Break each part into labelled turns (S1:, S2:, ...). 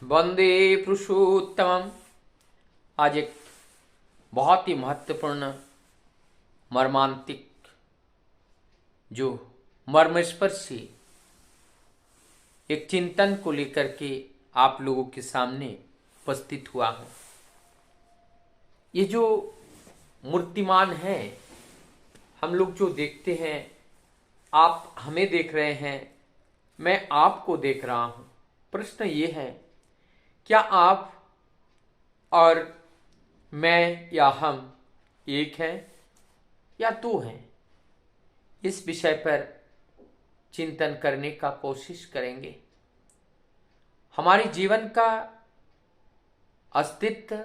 S1: वंदे पुरुषोत्तमम। आज एक बहुत ही महत्वपूर्ण मर्मांतिक जो मर्मस्पर्शी एक चिंतन को लेकर के आप लोगों के सामने उपस्थित हुआ हूं। ये जो मूर्तिमान है, हम लोग जो देखते हैं, आप हमें देख रहे हैं, मैं आपको देख रहा हूं। प्रश्न ये है, क्या आप और मैं या हम एक हैं या दो हैं? इस विषय पर चिंतन करने का कोशिश करेंगे। हमारे जीवन का अस्तित्व,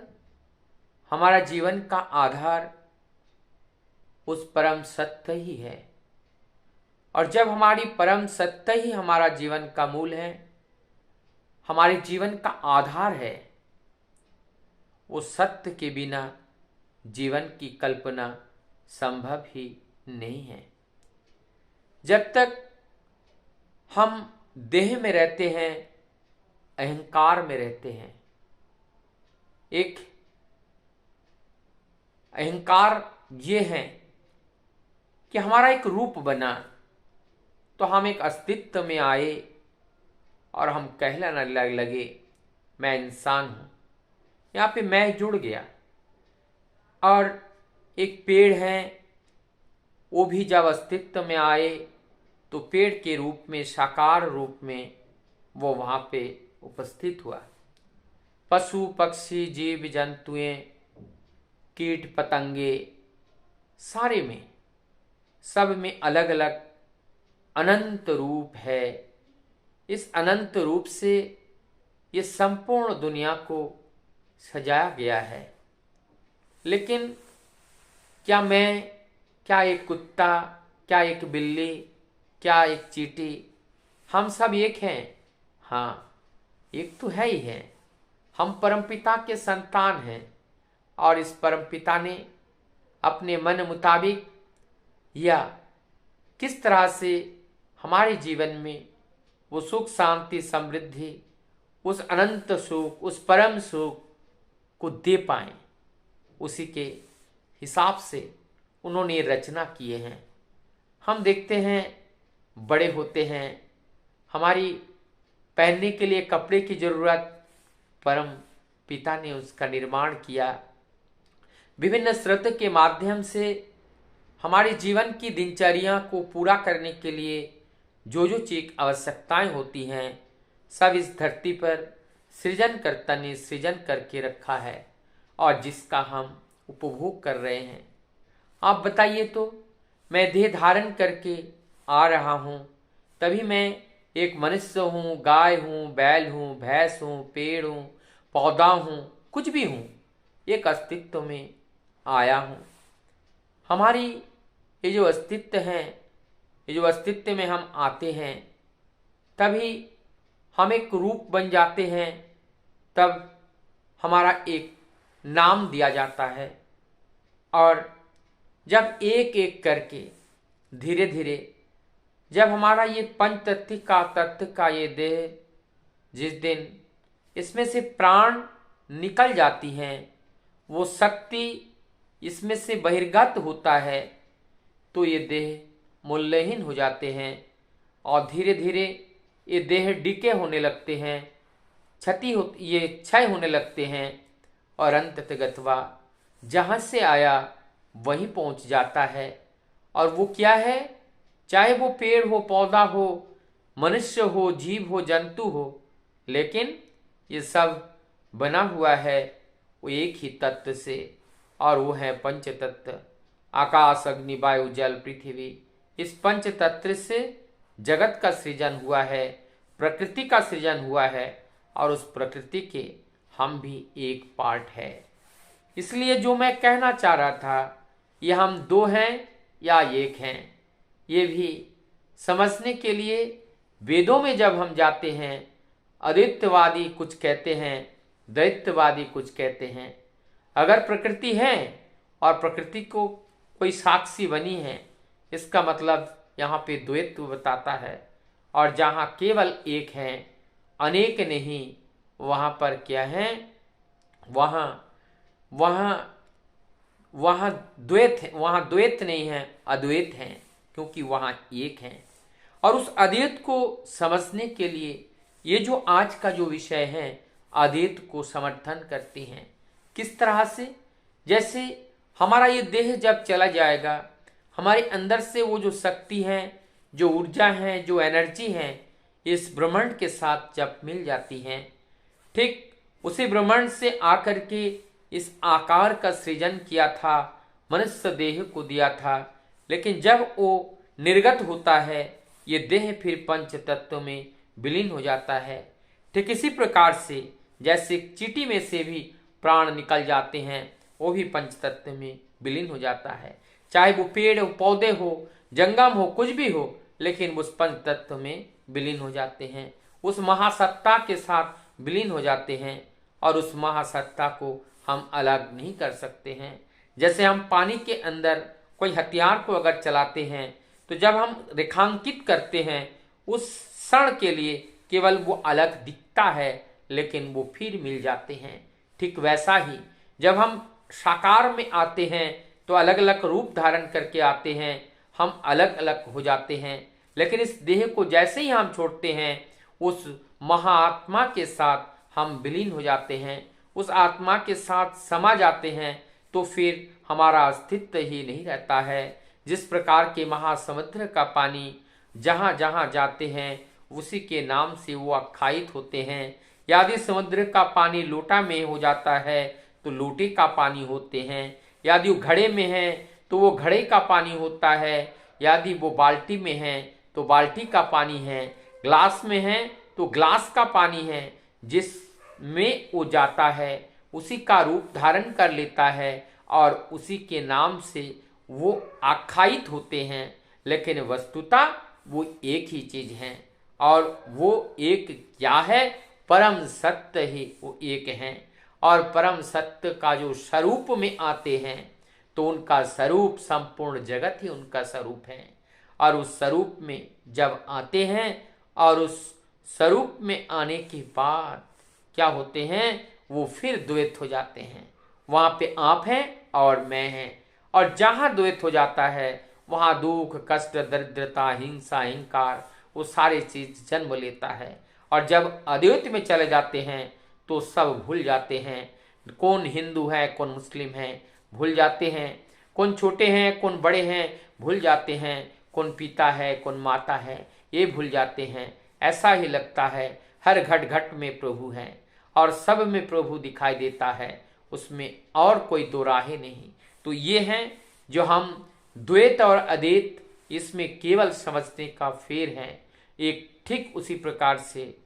S1: हमारा जीवन का आधार उस परम सत्य ही है। और जब हमारी परम सत्य ही हमारा जीवन का मूल है, हमारे जीवन का आधार है, वो सत्य के बिना जीवन की कल्पना संभव ही नहीं है। जब तक हम देह में रहते हैं, अहंकार में रहते हैं, एक अहंकार ये है कि हमारा एक रूप बना तो हम एक अस्तित्व में आए और हम कहलाने लगे मैं इंसान हूं। यहाँ पे मैं जुड़ गया। और एक पेड़ है, वो भी जब अस्तित्व में आए तो पेड़ के रूप में, साकार रूप में वो वहां पे उपस्थित हुआ। पशु पक्षी जीव जंतुएं, कीट पतंगे, सारे में, सब में अलग अलग अनंत रूप है। इस अनंत रूप से ये संपूर्ण दुनिया को सजाया गया है। लेकिन क्या मैं, क्या एक कुत्ता, क्या एक बिल्ली, क्या एक चींटी, हम सब एक हैं? हाँ, एक तो है ही है। हम परमपिता के संतान हैं और इस परमपिता ने अपने मन मुताबिक या किस तरह से हमारे जीवन में वो सुख शांति समृद्धि, उस अनंत सुख, उस परम सुख को दे पाए, उसी के हिसाब से उन्होंने रचना किए हैं। हम देखते हैं, बड़े होते हैं, हमारी पहनने के लिए कपड़े की जरूरत, परम पिता ने उसका निर्माण किया। विभिन्न स्रोत के माध्यम से हमारे जीवन की दिनचर्या को पूरा करने के लिए जो जो चीज आवश्यकताएं होती हैं, सब इस धरती पर सृजनकर्ता ने सृजन करके रखा है और जिसका हम उपभोग कर रहे हैं। आप बताइए तो, मैं देह धारण करके आ रहा हूं, तभी मैं एक मनुष्य हूं, गाय हूं, बैल हूं, भैंस हूं, पेड़ हूं, पौधा हूं, कुछ भी हूं, एक अस्तित्व में आया हूं। हमारी ये जो अस्तित्व है, ये जो अस्तित्व में हम आते हैं, तभी हम एक रूप बन जाते हैं, तब हमारा एक नाम दिया जाता है। और जब एक एक करके धीरे धीरे जब हमारा ये पंच तत्व का ये देह, जिस दिन इसमें से प्राण निकल जाती हैं, वो शक्ति इसमें से बहिर्गत होता है, तो ये देह मूल्यहीन हो जाते हैं और धीरे धीरे ये देह डिके होने लगते हैं, ये क्षय होने लगते हैं और अंततगतवा जहाँ से आया वहीं पहुँच जाता है। और वो क्या है? चाहे वो पेड़ हो, पौधा हो, मनुष्य हो, जीव हो, जंतु हो, लेकिन ये सब बना हुआ है वो एक ही तत्व से, और वो है पंच तत्व, आकाश अग्नि वायु जल पृथ्वी। इस पंच तत्व से जगत का सृजन हुआ है, प्रकृति का सृजन हुआ है, और उस प्रकृति के हम भी एक पार्ट है। इसलिए जो मैं कहना चाह रहा था, ये हम दो हैं या एक हैं, ये भी समझने के लिए वेदों में जब हम जाते हैं, अद्वैतवादी कुछ कहते हैं, द्वैतवादी कुछ कहते हैं। अगर प्रकृति है और प्रकृति को कोई साक्षी बनी है, इसका मतलब यहाँ पे द्वैत्व बताता है। और जहाँ केवल एक है, अनेक नहीं, वहाँ पर क्या है, वहाँ वहाँ वहाँ द्वैत है, वहाँ द्वैत नहीं है, अद्वैत है, क्योंकि वहाँ एक है। और उस अद्वैत को समझने के लिए ये जो आज का जो विषय है अद्वैत को समर्थन करते हैं। किस तरह से? जैसे हमारा ये देह जब चला जाएगा, हमारे अंदर से वो जो शक्ति है, जो ऊर्जा है, जो एनर्जी है, इस ब्रह्मांड के साथ जब मिल जाती हैं, ठीक उसी ब्रह्मांड से आकर के इस आकार का सृजन किया था, मनुष्य देह को दिया था। लेकिन जब वो निर्गत होता है, ये देह फिर पंच तत्व में विलीन हो जाता है। ठीक इसी प्रकार से जैसे चींटी में से भी प्राण निकल जाते हैं, वो भी पंच तत्व में विलीन हो जाता है। चाहे वो पेड़ हो, पौधे हो, जंगम हो, कुछ भी हो, लेकिन उस पंच तत्व में विलीन हो जाते हैं, उस महासत्ता के साथ विलीन हो जाते हैं। और उस महासत्ता को हम अलग नहीं कर सकते हैं। जैसे हम पानी के अंदर कोई हथियार को अगर चलाते हैं, तो जब हम रेखांकित करते हैं, उस क्षण के लिए केवल वो अलग दिखता है, लेकिन वो फिर मिल जाते हैं। ठीक वैसा ही जब हम साकार में आते हैं, तो अलग अलग रूप धारण करके आते हैं, हम अलग अलग हो जाते हैं। लेकिन इस देह को जैसे ही हम छोड़ते हैं, उस महाआत्मा के साथ हम विलीन हो जाते हैं, उस आत्मा के साथ समा जाते हैं, तो फिर हमारा अस्तित्व ही नहीं रहता है। जिस प्रकार के महासमुद्र का पानी जहाँ जहाँ जाते हैं, उसी के नाम से वो आख्यायित होते हैं। यदि समुद्र का पानी लोटा में हो जाता है, तो लोटे का पानी होते हैं। यदि वो घड़े में है, तो वो घड़े का पानी होता है। यदि वो बाल्टी में है, तो बाल्टी का पानी है। ग्लास में है, तो ग्लास का पानी है। जिसमें वो जाता है, उसी का रूप धारण कर लेता है, और उसी के नाम से वो आख्यायित होते हैं। लेकिन वस्तुतः वो एक ही चीज है, और वो एक क्या है? परम सत्य ही वो एक है। और परम सत्य का जो स्वरूप में आते हैं, तो उनका स्वरूप संपूर्ण जगत ही उनका स्वरूप है। और उस स्वरूप में जब आते हैं, और उस स्वरूप में आने के बाद क्या होते हैं? वो फिर द्वैत हो जाते हैं। वहाँ पे आप हैं और मैं हैं। और जहाँ द्वैत हो जाता है, वहाँ दुख, कष्ट, दरिद्रता, हिंसा, अहंकार, वो सारी चीज जन्म लेता है। और जब अद्वैत में चले जाते हैं, तो सब भूल जाते हैं। कौन हिंदू है, कौन मुस्लिम है, भूल जाते हैं। कौन छोटे हैं, कौन बड़े हैं, भूल जाते हैं। कौन पिता है, कौन माता है, ये भूल जाते हैं। ऐसा ही लगता है हर घट घट में प्रभु है, और सब में प्रभु दिखाई देता है, उसमें और कोई दो राहें नहीं। तो ये हैं जो हम द्वैत और अद्वैत, इसमें केवल समझने का फेर है। एक ठीक उसी प्रकार से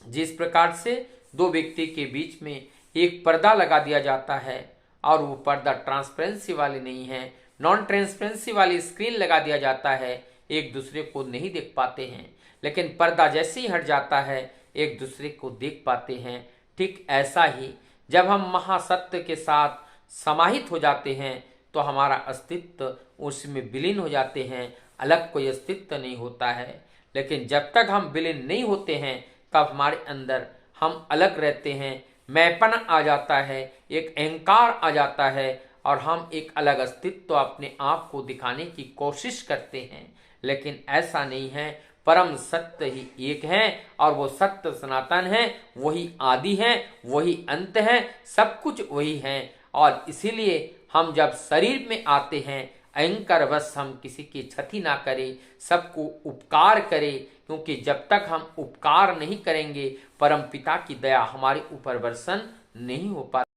S1: जिस प्रकार से दो व्यक्ति के बीच में एक पर्दा लगा दिया जाता है, और वो पर्दा ट्रांसपेरेंसी वाली नहीं है, नॉन ट्रांसपेरेंसी वाली स्क्रीन लगा दिया जाता है, एक दूसरे को नहीं देख पाते हैं। लेकिन पर्दा जैसे ही हट जाता है, एक दूसरे को देख पाते हैं। ठीक ऐसा ही जब हम महासत्य के साथ समाहित हो जाते हैं, तो हमारा अस्तित्व उसमें विलीन हो जाते हैं, अलग कोई अस्तित्व नहीं होता है। लेकिन जब तक हम विलीन नहीं होते हैं, तब हमारे अंदर हम अलग रहते हैं, मैंपन आ जाता है, एक अहंकार आ जाता है, और हम एक अलग अस्तित्व अपने आप को दिखाने की कोशिश करते हैं। लेकिन ऐसा नहीं है, परम सत्य ही एक है, और वो सत्य सनातन है, वही आदि है, वही अंत है, सब कुछ वही है। और इसीलिए हम जब शरीर में आते हैं, अहंकार वश हम किसी की क्षति ना करें, सबको उपकार करें, क्योंकि जब तक हम उपकार नहीं करेंगे, परम पिता की दया हमारे ऊपर वर्षण नहीं हो पाती।